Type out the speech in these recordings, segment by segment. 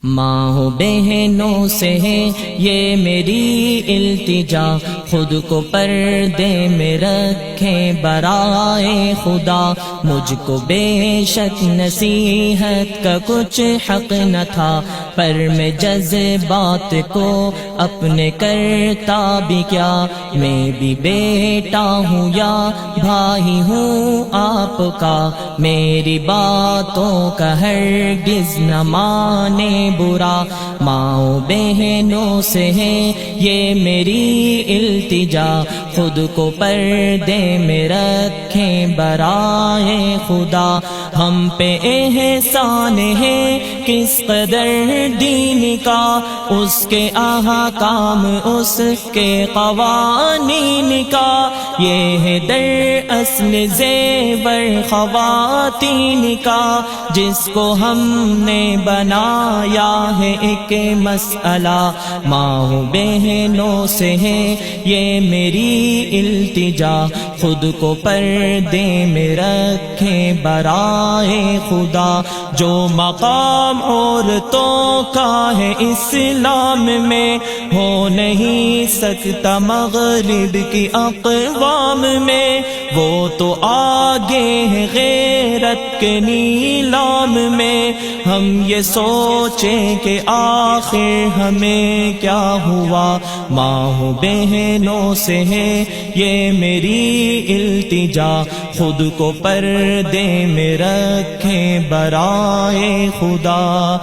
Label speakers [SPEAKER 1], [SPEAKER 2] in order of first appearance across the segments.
[SPEAKER 1] ماں بہنوں سے ہے یہ میری التجا، خود کو پردے میں رکھیں برائے خدا۔ مجھ کو بے شک نصیحت کا کچھ حق نہ تھا، پر میں جذبات کو اپنے کرتا بھی کیا۔ میں بھی بیٹا ہوں یا بھائی ہوں آپ کا، میری باتوں کا ہرگز نہ مانے برا۔ ماں بہنوں سے ہے یہ میری التجا، خود کو پردے میں رکھیں برائے خدا۔ ہم پہ احسان ہے کس قدر دین کا، اس کے احکام اس کے قوانین کا۔ یہ ہے در اصل زیور خواتین کا، جس کو ہم نے بنایا ہے ایک مسئلہ۔ ماں بہنوں سے ہے یہ میری التجا، خود کو پردے میں رکھیں برائے خدا۔ جو مقام عورتوں کا ہے اسلام میں، ہو نہیں سکتا مغرب کی اقوام میں۔ وہ تو آگے ہے غیرت کے نیلام میں، ہم یہ سوچیں کہ آخر ہمیں کیا ہوا۔ ماں بہنوں سے ہے یہ میری التجا، خود کو پردے میں رکھیں برائے خدا۔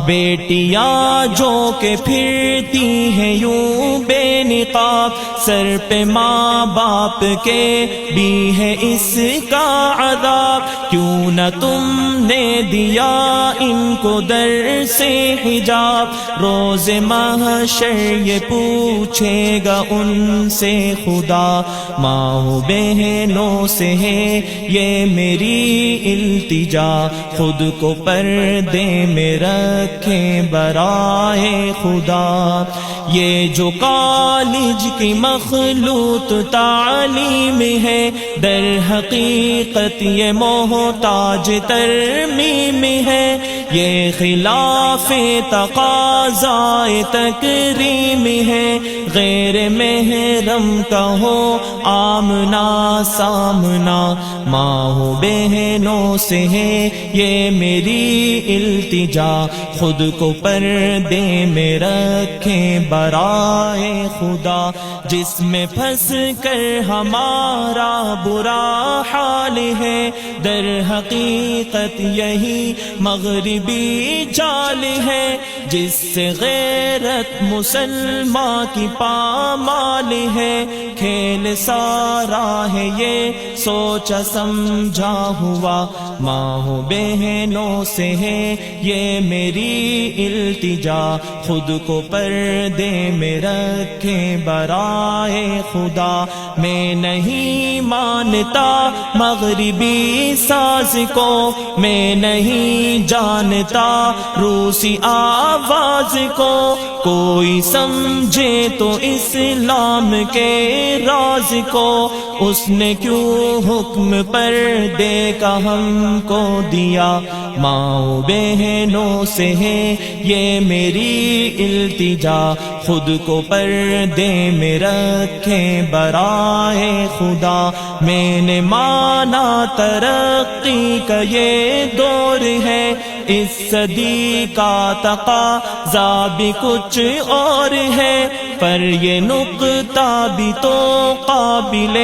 [SPEAKER 1] بیٹیاں جو کہ پھرتی ہیں یوں بے نقاب، سر پہ ماں باپ کے بھی ہے اس کا عذاب۔ کیوں نہ تم نے دیا ان کو در سے حجاب، روز محشر یہ پوچھے گا ان سے خدا۔ ماں بہنوں سے ہے یہ میری التجا، خود کو پردے میں رکھیں برائے خدا۔ یہ جو کالج کی مخلوط تعلیم ہے، در حقیقت یہ محتاج ترمیم ہے۔ یہ خلاف تقاضائے تکریم ہے، غیر محرم کا ہو آمنا سامنا۔ ماں بہنوں سے ہے یہ میری التجا، خود کو پردے میں رکھیں برائے خدا۔ جس میں پھنس کر ہمارا برا حال ہے، در حقیقت یہی مغربی جال ہے۔ جس سے غیرت مسلمان کی پامال ہے، کھیل سارا ہے یہ سوچا سمجھا ہوا۔ ماں بہنوں سے ہے یہ میری التجا، خود کو پردے میں رکھیں برائے خدا۔ میں نہیں مانتا مغربی ساز کو، میں نہیں جانتا روسی آواز کو۔ کوئی سمجھے تو اسلام کے راز کو، اس نے کیوں حکم پردے کا ہم کو دیا۔ ماں بہنوں سے ہے یہ میری التجا، خود کو پردے میں رکھیں برائے خدا۔ میں نے مانا ترقی کا یہ دور ہے، اس صدی کا تقاضا بھی کچھ اور ہے، پر یہ نقطہ بھی تو قابل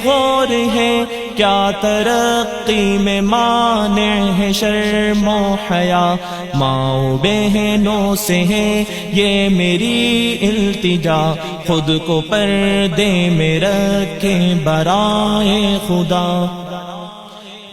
[SPEAKER 1] غور ہے۔ کیا ترقی میں مانع ہے شرم و حیا؟ ماں بہنوں سے ہے یہ میری التجا، خود کو پردے میں رکھیں برائے خدا۔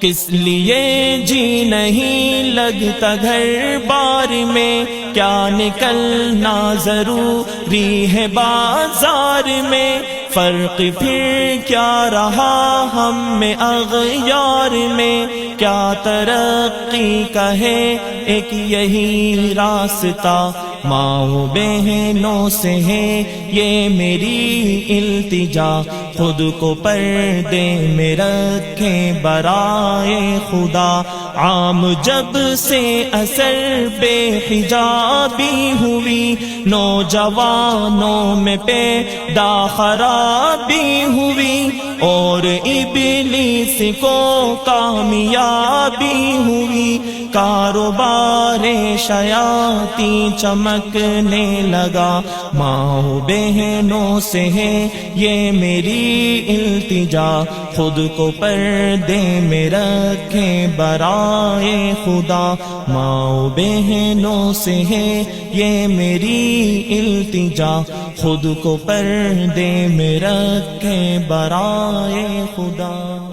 [SPEAKER 1] کس لیے جی نہیں لگتا گھر بار میں، کیا نکلنا ضروری ہے بازار میں؟ فرق پھر کیا رہا ہم میں اغیار میں؟ کیا ترقی کا ہے ایک یہی راستہ؟ ماں بہنوں سے ہے یہ میری التجا، خود کو پردے میں رکھے برائے خدا. عام جب سے اثر بے حجابی ہوئی، نوجوانوں میں پیدا خرابی ہوئی، اور ابلیس کو کامیابی ہوئی. کاروبار شیاطین چمکنے لگا. ماں بہنوں سے ہے یہ میری التجا، خود کو پردے میں رکھیں برائے خدا. ماں بہنوں سے ہے یہ میری التجا، خود کو پردے میں رکھیں برائے خدا.